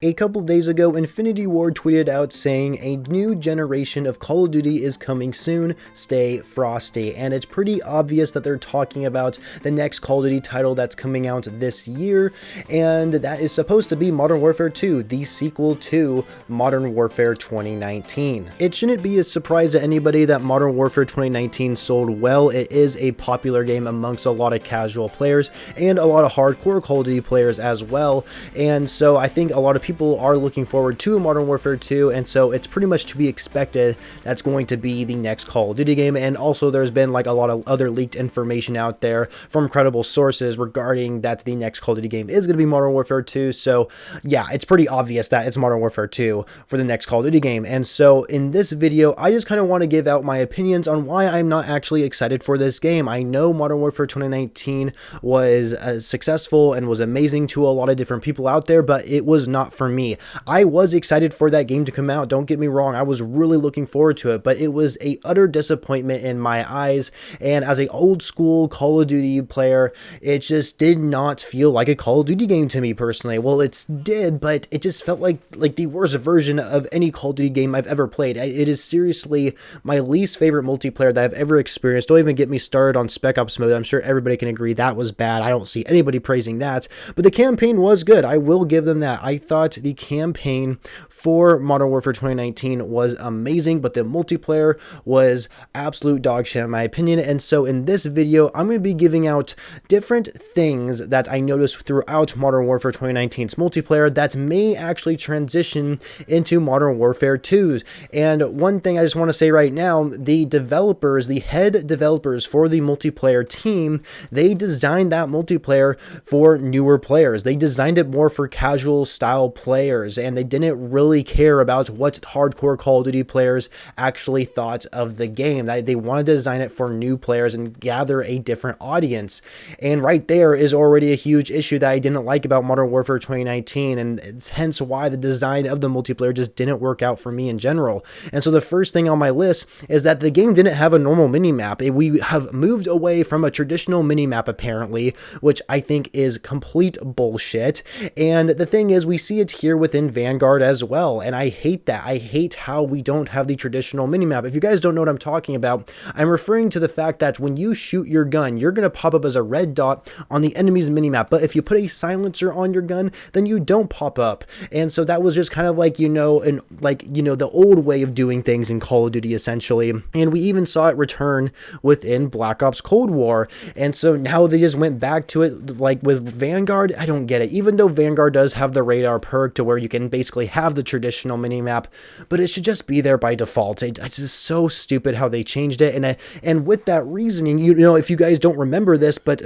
A couple days ago, Infinity Ward tweeted out saying a new generation of Call of Duty is coming soon, stay frosty, and it's pretty obvious that they're talking about the next Call of Duty title that's coming out this year, and that is supposed to be Modern Warfare 2, the sequel to Modern Warfare 2019. It shouldn't be a surprise to anybody that Modern Warfare 2019 sold well. It is a popular game amongst a lot of casual players and a lot of hardcore Call of Duty players as well, and so I think a lot of people are looking forward to Modern Warfare 2, and so it's pretty much to be expected that's going to be the next Call of Duty game. And also there's been like a lot of other leaked information out there from credible sources regarding that the next Call of Duty game is going to be Modern Warfare 2. So yeah, it's pretty obvious that it's Modern Warfare 2 for the next Call of Duty game. And so in this video, I just kind of want to give out my opinions on why I'm not actually excited for this game. I know Modern Warfare 2019 was successful and was amazing to a lot of different people out there, but it was not for me. I was excited for that game to come out, don't get me wrong, I was really looking forward to it, but it was a utter disappointment in my eyes, and as a old school Call of Duty player, it just did not feel like a Call of Duty game to me personally. Well, it did, but it just felt like the worst version of any Call of Duty game I've ever played. It is seriously my least favorite multiplayer that I've ever experienced. Don't even get me started on Spec Ops mode. I'm sure everybody can agree that was bad. I don't see anybody praising that, but the campaign was good. I will give them that. I thought the campaign for Modern Warfare 2019 was amazing, but the multiplayer was absolute dog shit in my opinion. And so in this video, I'm going to be giving out different things that I noticed throughout Modern Warfare 2019's multiplayer that may actually transition into Modern Warfare 2's. And one thing I just want to say right now, the developers, the head developers for the multiplayer team, they designed that multiplayer for newer players. They designed it more for casual style players, and they didn't really care about what hardcore Call of Duty players actually thought of the game. They wanted to design it for new players and gather a different audience. And right there is already a huge issue that I didn't like about Modern Warfare 2019, and it's hence why the design of the multiplayer just didn't work out for me in general. And so the first thing on my list is that the game didn't have a normal minimap. We have moved away from a traditional minimap apparently, which I think is complete bullshit. And the thing is, we see it here within Vanguard as well, and I hate that. I hate how we don't have the traditional minimap. If you guys don't know what I'm talking about, I'm referring to the fact that when you shoot your gun, you're going to pop up as a red dot on the enemy's minimap, but if you put a silencer on your gun, then you don't pop up. And so that was just kind of like, the old way of doing things in Call of Duty essentially, and we even saw it return within Black Ops Cold War. And so now they just went back to it like with Vanguard. I don't get it, even though Vanguard does have the radar perk to where you can basically have the traditional minimap, but it should just be there by default. It's just so stupid how they changed it. And with that reasoning, if you guys don't remember this, but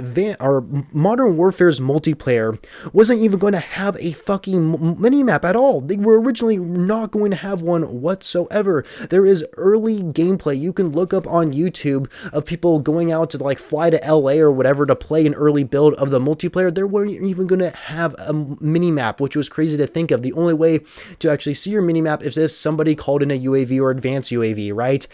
Modern Warfare's multiplayer wasn't even going to have a fucking minimap at all. They were originally not going to have one whatsoever. There is early gameplay you can look up on YouTube of people going out to like fly to LA or whatever to play an early build of the multiplayer. They weren't even going to have a minimap, which was crazy to think of. The only way to actually see your minimap is if somebody called in a UAV or advanced UAV, right?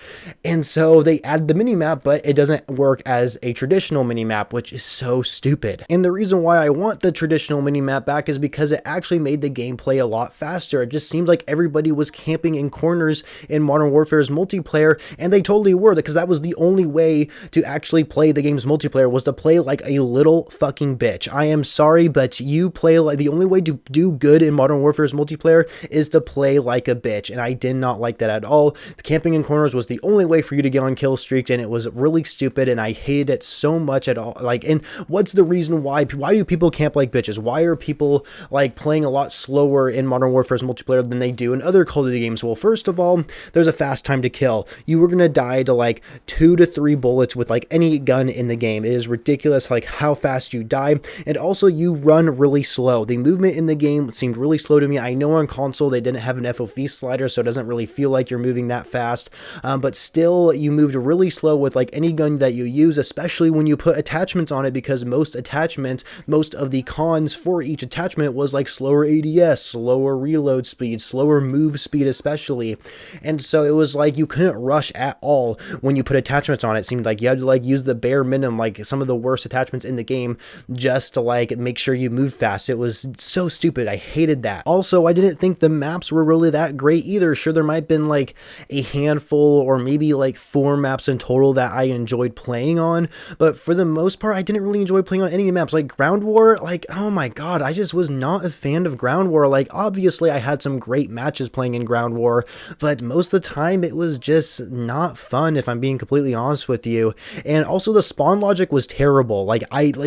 And so they added the minimap, but it doesn't work as a traditional minimap, which is so stupid. And the reason why I want the traditional minimap back is because it actually made the gameplay a lot faster. It just seemed like everybody was camping in corners in Modern Warfare's multiplayer, and they totally were, because that was the only way to actually play the game's multiplayer, was to play like a little fucking bitch. I am sorry, but you play like, the only way to do good in Modern Warfare's multiplayer is to play like a bitch, and I did not like that at all. The camping in corners was the only way for you to get on kill streaks, and it was really stupid, and I hated it so much at all. And what's the reason why do people camp like bitches? Why are people like playing a lot slower in Modern Warfare's multiplayer than they do in other Call of Duty games? Well, first of all, there's a fast time to kill. You were gonna die to like 2 to 3 bullets with like any gun in the game. It is ridiculous like how fast you die, and also you run really slow. The movement in the game seemed really slow to me. I know on console they didn't have an FOV slider, so it doesn't really feel like you're moving that fast, but still you moved really slow with like any gun that you use, especially when you put attachments on it, because most of the cons for each attachment was like slower ADS, slower reload speed, slower move speed especially. And so it was like you couldn't rush at all when you put attachments on it. It seemed like you had to like use the bare minimum, like some of the worst attachments in the game, just to like make sure you moved fast. It was so stupid. I hated appreciated that. Also, I didn't think the maps were really that great either. Sure, there might have been like a handful or maybe like 4 maps in total that I enjoyed playing on, but for the most part, I didn't really enjoy playing on any maps. Like Ground War, like, oh my god, I just was not a fan of Ground War. Like, obviously I had some great matches playing in Ground War, but most of the time it was just not fun, if I'm being completely honest with you. And also the spawn logic was terrible. Like,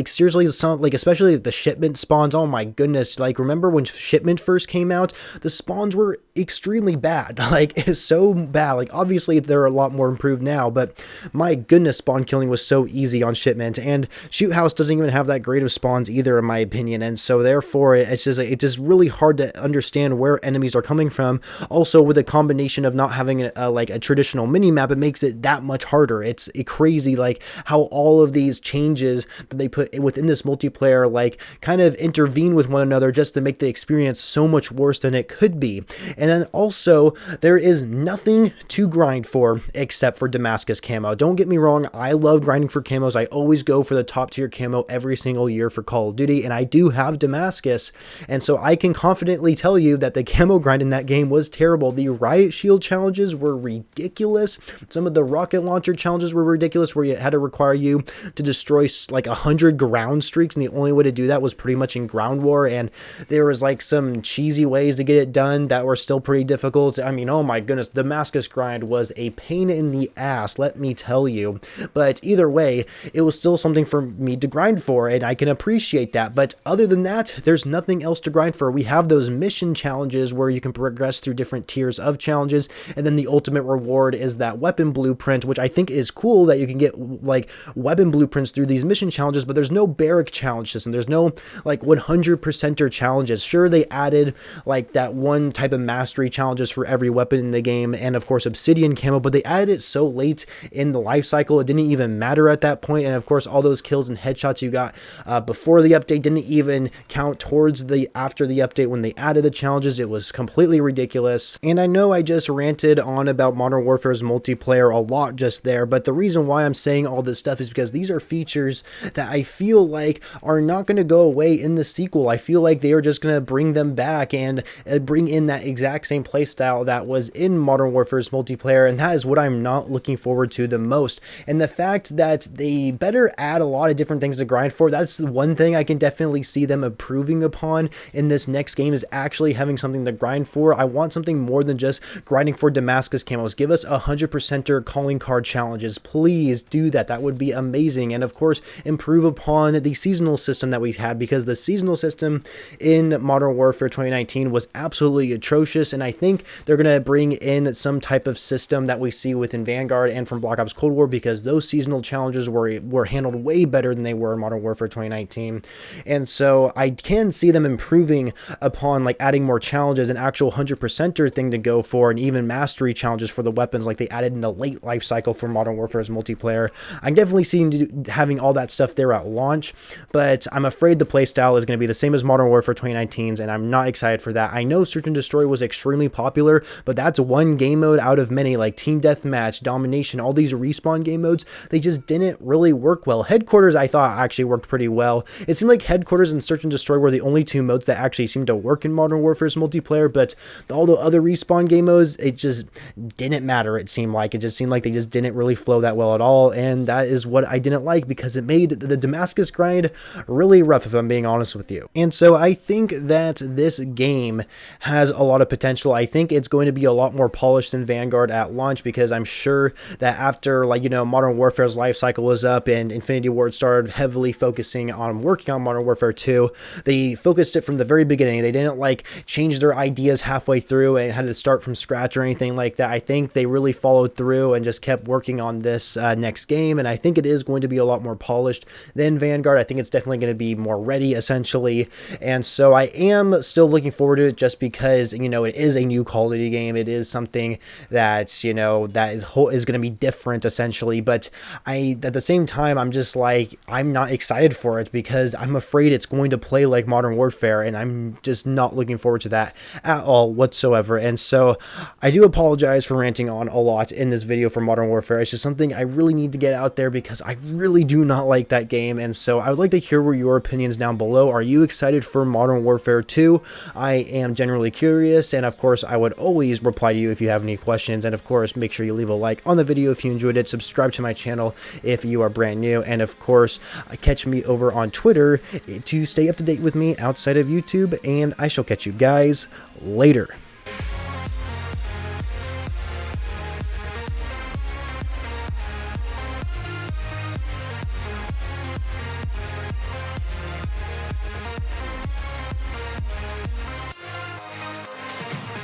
seriously, especially the shipment spawns, oh my goodness, like, remember when shipment first came out, the spawns were extremely bad. Like, it's so bad. Like, obviously they're a lot more improved now, but my goodness, spawn killing was so easy on shipment, and Shoot House doesn't even have that great of spawns either, in my opinion, and so therefore it's just really hard to understand where enemies are coming from. Also, with a combination of not having a traditional mini map, it makes it that much harder. It's crazy, like, how all of these changes that they put within this multiplayer, like, kind of intervene with one another just to make the experience so much worse than it could be. And then also, there is nothing to grind for except for Damascus camo. Don't get me wrong, I love grinding for camos. I always go for the top tier camo every single year for Call of Duty, and I do have Damascus, and so I can confidently tell you that the camo grind in that game was terrible. The riot shield challenges were ridiculous. Some of the rocket launcher challenges were ridiculous, where it had to require you to destroy like 100 ground streaks, and the only way to do that was pretty much in Ground War, and there was like some cheesy ways to get it done that were still pretty difficult. I mean, oh my goodness, Damascus grind was a pain in the ass, let me tell you. But either way, it was still something for me to grind for, and I can appreciate that. But other than that, there's nothing else to grind for. We have those mission challenges where you can progress through different tiers of challenges, and then the ultimate reward is that weapon blueprint, which I think is cool that you can get like weapon blueprints through these mission challenges, but there's no barrack challenge system. There's no like 100%er challenges. Sure, they added like that one type of mastery challenges for every weapon in the game, and of course obsidian camo, but they added it so late in the life cycle, it didn't even matter at that point. And of course, all those kills and headshots you got before the update didn't even count towards the after the update when they added the challenges. It was completely ridiculous. And I know I just ranted on about Modern Warfare's multiplayer a lot just there, but the reason why I'm saying all this stuff is because these are features that I feel like are not going to go away in the sequel. I feel like they are just going to bring them back and bring in that exact same playstyle that was in Modern Warfare's multiplayer, and that is what I'm not looking forward to the most. And the fact that they better add a lot of different things to grind for, that's the one thing I can definitely see them improving upon in this next game, is actually having something to grind for. I want something more than just grinding for Damascus camos. Give us 100%er calling card challenges. Please do that. That would be amazing. And of course, improve upon the seasonal system that we had, because the seasonal system in Modern Warfare 2019 was absolutely atrocious, and I think they're going to bring in some type of system that we see within Vanguard and from Black Ops Cold War, because those seasonal challenges were handled way better than they were in Modern Warfare 2019. And so I can see them improving upon like adding more challenges, an actual 100%er thing to go for, and even mastery challenges for the weapons like they added in the late life cycle for Modern Warfare's multiplayer. I'm definitely seeing having all that stuff there at launch, but I'm afraid the playstyle is going to be the same as Modern Warfare 2019's, and I'm not excited for that. I know Search and Destroy was extremely popular, but that's one game mode out of many, like Team Deathmatch, Domination, all these respawn game modes, they just didn't really work well. Headquarters, I thought, actually worked pretty well. It seemed like Headquarters and Search and Destroy were the only two modes that actually seemed to work in Modern Warfare's multiplayer, but all the other respawn game modes, it just didn't matter, it seemed like. It just seemed like they just didn't really flow that well at all, and that is what I didn't like, because it made the Damascus grind really rough, if I'm being honest with you. And so I think that this game has a lot of potential. I think it's going to be a lot more polished than Vanguard at launch, because I'm sure that after, like, you know, Modern Warfare's life cycle was up and Infinity Ward started heavily focusing on working on Modern Warfare 2, they focused it from the very beginning. They didn't like change their ideas halfway through and had to start from scratch or anything like that. I think they really followed through and just kept working on this next game, and I think it is going to be a lot more polished than Vanguard. I think it's definitely going to be more ready, essentially, and so I am still looking forward to it, just because, you know, it is a new Call of Duty game. It is something that, you know, that is going to be different, essentially, but at the same time, I'm just like, I'm not excited for it, because I'm afraid it's going to play like Modern Warfare, and I'm just not looking forward to that at all whatsoever. And so I do apologize for ranting on a lot in this video for Modern Warfare. It's just something I really need to get out there, because I really do not like that game. And so I would like to hear your opinions down below. Are you excited for Modern Warfare 2. I am generally curious, and of course I would always reply to you if you have any questions, and of course make sure you leave a like on the video if you enjoyed it, subscribe to my channel if you are brand new, and of course catch me over on Twitter to stay up to date with me outside of YouTube, and I shall catch you guys later.